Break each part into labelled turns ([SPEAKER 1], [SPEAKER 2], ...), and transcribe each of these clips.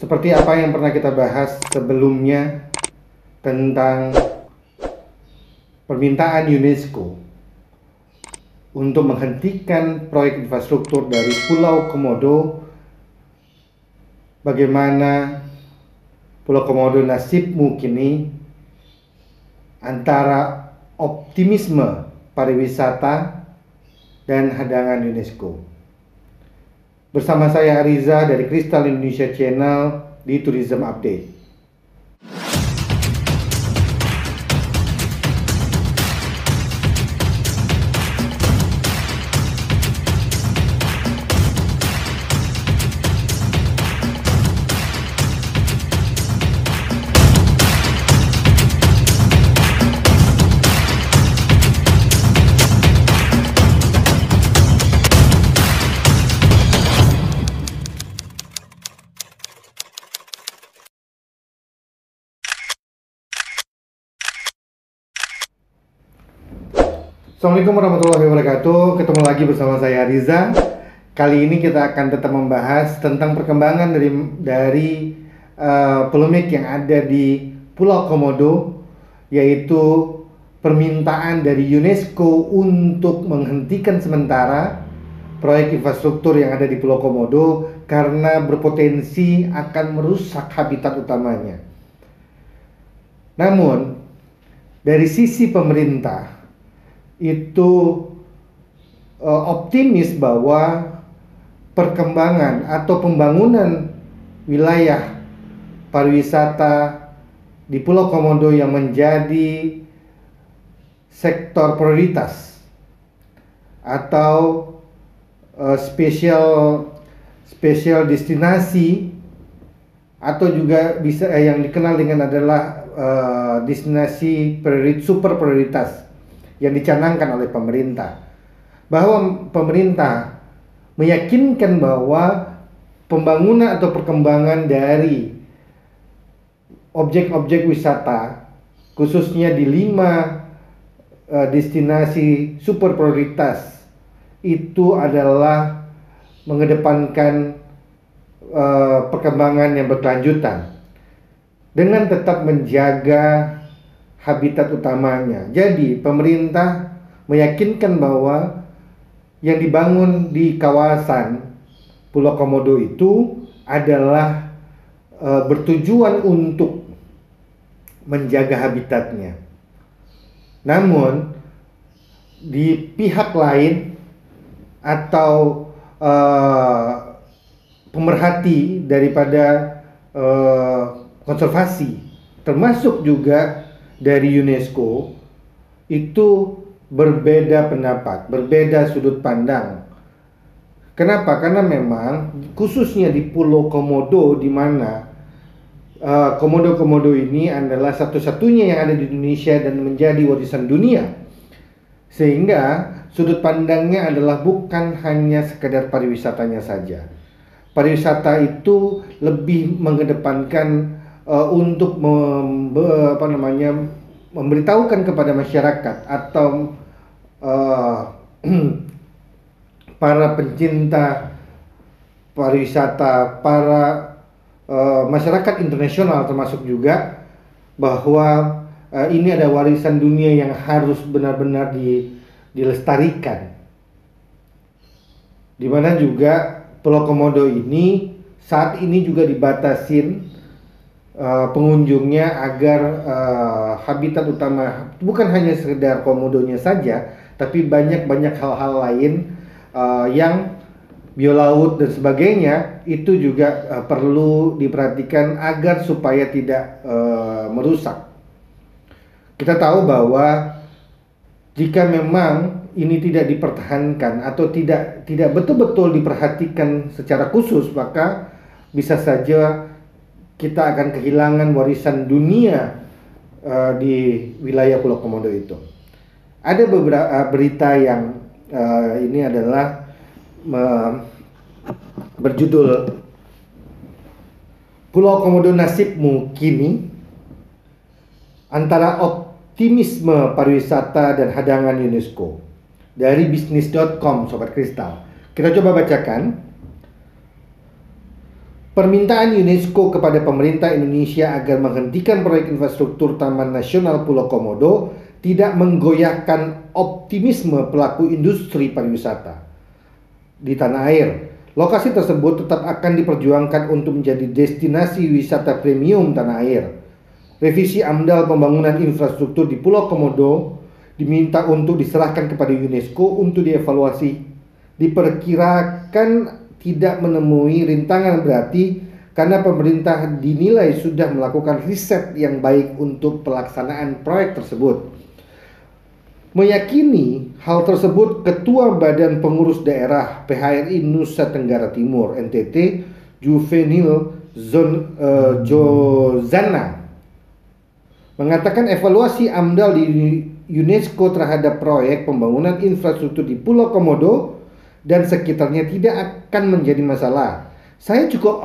[SPEAKER 1] Seperti apa yang pernah kita bahas sebelumnya tentang permintaan UNESCO untuk menghentikan proyek infrastruktur dari Pulau Komodo, bagaimana Pulau Komodo nasibmu kini antara optimisme pariwisata dan hadangan UNESCO. Bersama saya Ariza dari Kristal Indonesia Channel di Tourism Update. Assalamualaikum warahmatullahi wabarakatuh. Ketemu lagi bersama saya Riza. Kali ini kita akan tetap membahas tentang perkembangan dari polemik yang ada di Pulau Komodo, yaitu permintaan dari UNESCO untuk menghentikan sementara proyek infrastruktur yang ada di Pulau Komodo karena berpotensi akan merusak habitat utamanya. Namun dari sisi pemerintah itu optimis bahwa perkembangan atau pembangunan wilayah pariwisata di Pulau Komodo yang menjadi sektor prioritas atau spesial destinasi, atau juga bisa yang dikenal dengan adalah destinasi super prioritas yang dicanangkan oleh pemerintah, bahwa pemerintah meyakinkan bahwa pembangunan atau perkembangan dari objek-objek wisata khususnya di 5 destinasi super prioritas itu adalah mengedepankan perkembangan yang berkelanjutan dengan tetap menjaga habitat utamanya. Jadi pemerintah meyakinkan bahwa yang dibangun di kawasan Pulau Komodo itu adalah bertujuan untuk menjaga habitatnya. Namun di pihak lain atau pemerhati daripada konservasi, termasuk juga dari UNESCO, itu berbeda pendapat, berbeda sudut pandang. Kenapa? Karena memang khususnya di Pulau Komodo, di mana komodo-komodo ini adalah satu-satunya yang ada di Indonesia dan menjadi warisan dunia, sehingga sudut pandangnya adalah bukan hanya sekedar pariwisatanya saja. Pariwisata itu lebih mengedepankan untuk memberitahukan kepada masyarakat atau para pencinta pariwisata, para masyarakat internasional termasuk juga, bahwa ini ada warisan dunia yang harus benar-benar dilestarikan. Dimana juga Pulau Komodo ini saat ini juga dibatasin pengunjungnya agar habitat utama bukan hanya sekedar komodonya saja, tapi banyak hal-hal lain yang biolaut dan sebagainya itu juga perlu diperhatikan agar supaya tidak merusak. Kita tahu bahwa jika memang ini tidak dipertahankan atau tidak betul-betul diperhatikan secara khusus, maka bisa saja kita akan kehilangan warisan dunia di wilayah Pulau Komodo itu. Ada beberapa berita yang ini adalah berjudul Pulau Komodo nasibmu kini antara optimisme pariwisata dan hadangan UNESCO, dari bisnis.com, Sobat Kristal. Kita coba bacakan. Permintaan UNESCO kepada pemerintah Indonesia agar menghentikan proyek infrastruktur Taman Nasional Pulau Komodo tidak menggoyahkan optimisme pelaku industri pariwisata di tanah air. Lokasi tersebut tetap akan diperjuangkan untuk menjadi destinasi wisata premium tanah air. Revisi AMDAL pembangunan infrastruktur di Pulau Komodo diminta untuk diserahkan kepada UNESCO untuk dievaluasi. Diperkirakan tidak menemui rintangan berarti karena pemerintah dinilai sudah melakukan riset yang baik untuk pelaksanaan proyek tersebut. Meyakini hal tersebut, Ketua Badan Pengurus Daerah PHRI Nusa Tenggara Timur (NTT) Juvenil Jozana mengatakan evaluasi AMDAL di UNESCO terhadap proyek pembangunan infrastruktur di Pulau Komodo dan sekitarnya tidak akan menjadi masalah. Saya cukup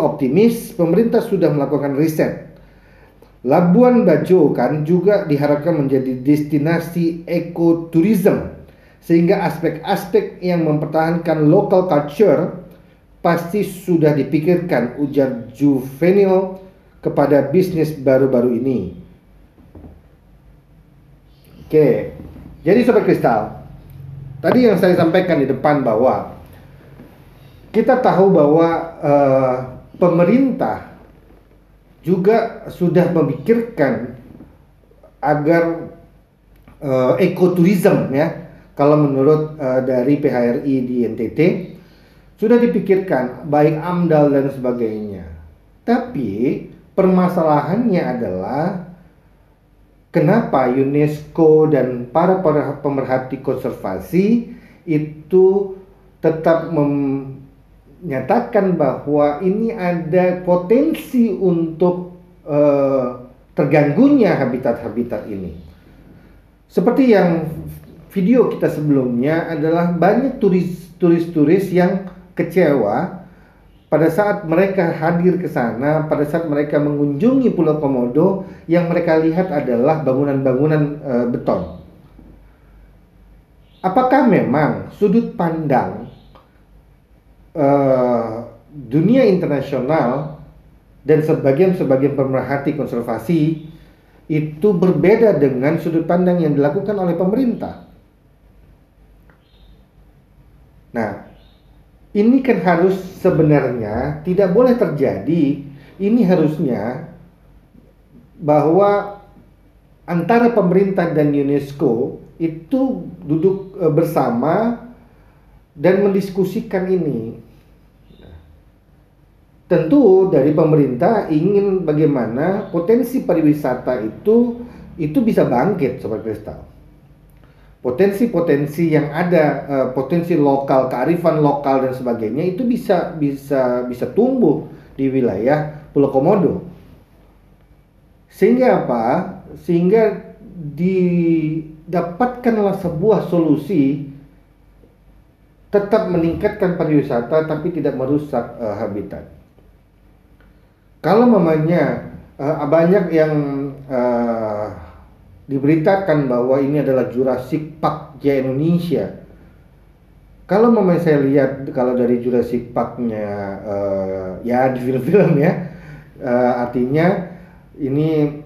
[SPEAKER 1] optimis pemerintah sudah melakukan riset. Labuan Bajo kan juga diharapkan menjadi destinasi ekoturism, sehingga aspek-aspek yang mempertahankan local culture pasti sudah dipikirkan, ujar Juvenil kepada bisnis baru-baru ini. Oke, jadi Sobat Kristal, tadi yang saya sampaikan di depan bahwa kita tahu bahwa pemerintah juga sudah memikirkan agar ekoturism ya, kalau menurut dari PHRI di NTT sudah dipikirkan baik AMDAL dan sebagainya. Tapi permasalahannya adalah kenapa UNESCO dan para pemerhati konservasi itu tetap menyatakan bahwa ini ada potensi untuk terganggunya habitat-habitat ini. Seperti yang video kita sebelumnya adalah banyak turis-turis yang kecewa pada saat mereka hadir ke sana, pada saat mereka mengunjungi Pulau Komodo, yang mereka lihat adalah bangunan-bangunan beton. Apakah memang sudut pandang dunia internasional dan sebagian pemerhati konservasi itu berbeda dengan sudut pandang yang dilakukan oleh pemerintah? Nah, ini kan harus sebenarnya tidak boleh terjadi. Ini harusnya bahwa antara pemerintah dan UNESCO itu duduk bersama dan mendiskusikan ini. Tentu dari pemerintah ingin bagaimana potensi pariwisata itu bisa bangkit, Sobat Kristal. Potensi-potensi yang ada, potensi lokal, kearifan lokal dan sebagainya itu bisa tumbuh di wilayah Pulau Komodo. Sehingga apa? Sehingga didapatkanlah sebuah solusi tetap meningkatkan pariwisata tapi tidak merusak habitat. Kalau mamanya banyak yang diberitakan bahwa ini adalah Jurassic Park Indonesia. Kalau mamanya saya lihat kalau dari Jurassic Park-nya ya di film-film ya, artinya ini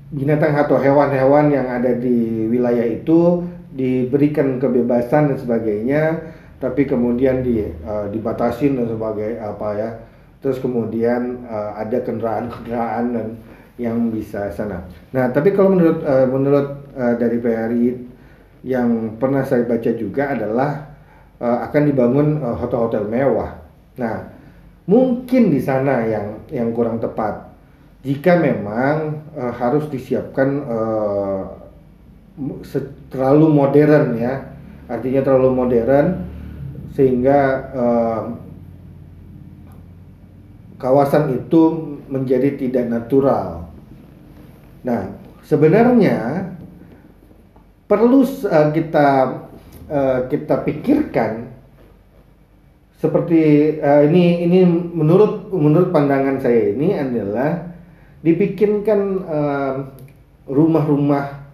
[SPEAKER 1] binatang atau hewan-hewan yang ada di wilayah itu diberikan kebebasan dan sebagainya, tapi kemudian dibatasin dan sebagainya terus kemudian ada kendaraan dan yang bisa sana. Nah, tapi kalau menurut dari PRI yang pernah saya baca juga adalah akan dibangun hotel-hotel mewah. Nah, mungkin di sana yang kurang tepat. Jika memang harus disiapkan terlalu modern ya, artinya terlalu modern sehingga kawasan itu menjadi tidak natural. Nah, sebenarnya perlu kita pikirkan seperti ini menurut pandangan saya ini adalah dipikirkan rumah-rumah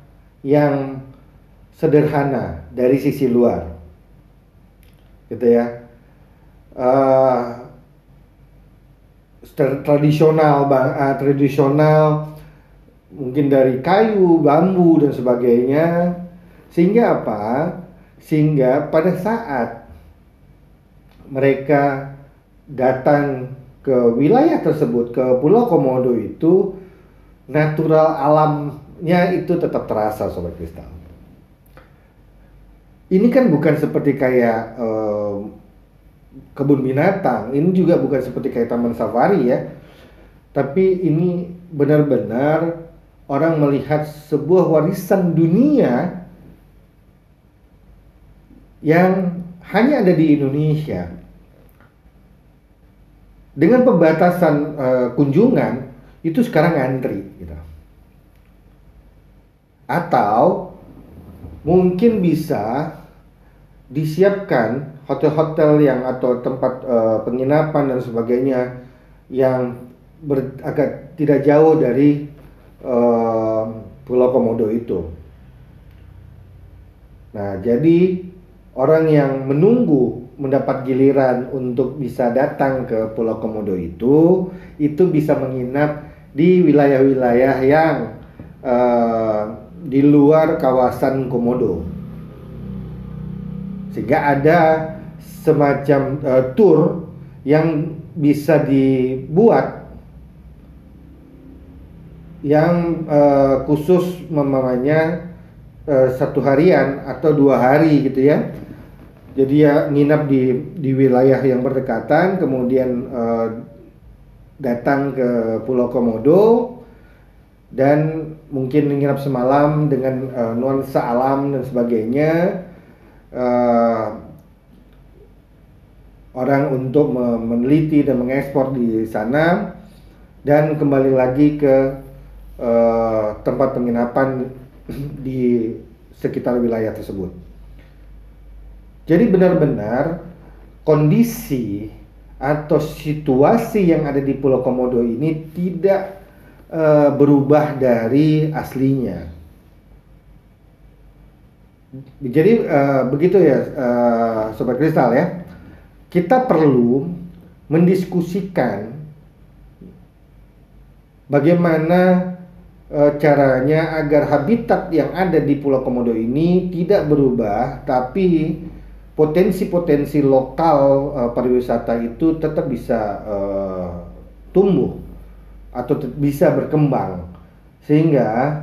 [SPEAKER 1] yang sederhana dari sisi luar, gitu ya. uh, tradisional, mungkin dari kayu, bambu dan sebagainya. Sehingga apa? Sehingga pada saat mereka datang ke wilayah tersebut, ke Pulau Komodo itu, natural alamnya itu tetap terasa, Sobat Kristal. Ini kan bukan seperti kayak kebun binatang, ini juga bukan seperti kayak taman safari ya. Tapi ini benar-benar orang melihat sebuah warisan dunia yang hanya ada di Indonesia. Dengan pembatasan kunjungan itu sekarang ngantri gitu. Atau mungkin bisa disiapkan hotel-hotel yang atau tempat penginapan dan sebagainya yang agak tidak jauh dari Pulau Komodo itu. Nah, jadi orang yang menunggu mendapat giliran untuk bisa datang ke Pulau Komodo itu bisa menginap di wilayah-wilayah yang di luar kawasan Komodo. Sehingga ada semacam tour yang bisa dibuat yang khusus memangnya 1 harian atau 2 hari gitu ya. Jadi ya nginap di wilayah yang berdekatan, kemudian datang ke Pulau Komodo dan mungkin menginap semalam dengan nuansa alam dan sebagainya. Orang untuk meneliti dan mengekspor di sana dan kembali lagi ke tempat penginapan di sekitar wilayah tersebut. Jadi benar-benar kondisi atau situasi yang ada di Pulau Komodo ini tidak berubah dari aslinya. Jadi begitu ya Sobat Kristal ya. Kita perlu mendiskusikan bagaimana caranya agar habitat yang ada di Pulau Komodo ini tidak berubah, tapi potensi-potensi lokal pariwisata itu tetap bisa tumbuh atau bisa berkembang, sehingga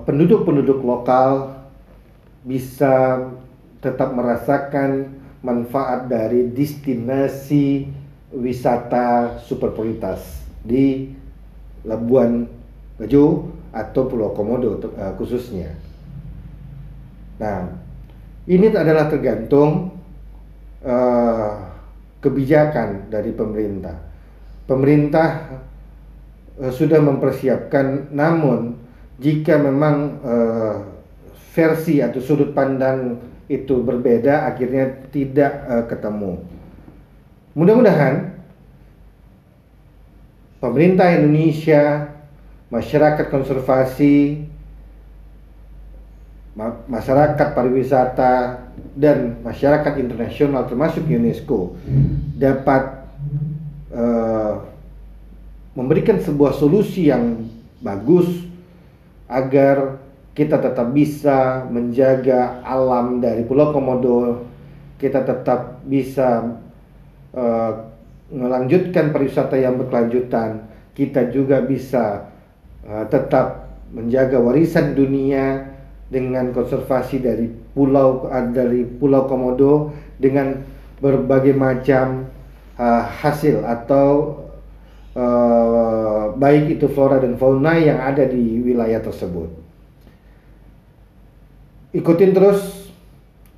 [SPEAKER 1] penduduk-penduduk lokal bisa tetap merasakan manfaat dari destinasi wisata super prioritas di Labuan Bajo atau Pulau Komodo khususnya. Nah, ini adalah tergantung kebijakan dari pemerintah. Pemerintah sudah mempersiapkan, namun jika memang versi atau sudut pandang itu berbeda, akhirnya tidak ketemu. Mudah-mudahan pemerintah Indonesia, masyarakat konservasi, masyarakat pariwisata, dan masyarakat internasional termasuk UNESCO dapat memberikan sebuah solusi yang bagus agar kita tetap bisa menjaga alam dari Pulau Komodo, kita tetap bisa melanjutkan pariwisata yang berkelanjutan, kita juga bisa tetap menjaga warisan dunia dengan konservasi dari Pulau Komodo dengan berbagai macam hasil atau baik itu flora dan fauna yang ada di wilayah tersebut. Ikutin terus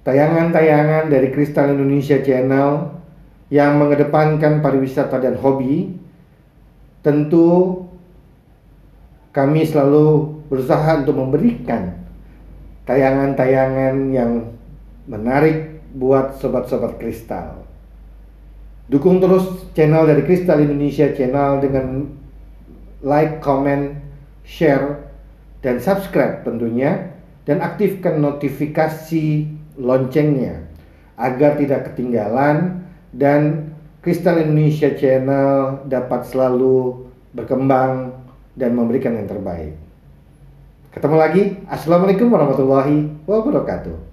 [SPEAKER 1] tayangan-tayangan dari Kristal Indonesia Channel yang mengedepankan pariwisata dan hobi. Tentu kami selalu berusaha untuk memberikan tayangan-tayangan yang menarik buat sobat-sobat Kristal. Dukung terus channel dari Kristal Indonesia Channel dengan like, comment, share, dan subscribe tentunya. Dan aktifkan notifikasi loncengnya agar tidak ketinggalan dan Kristal Indonesia Channel dapat selalu berkembang dan memberikan yang terbaik. Ketemu lagi. Assalamualaikum warahmatullahi wabarakatuh.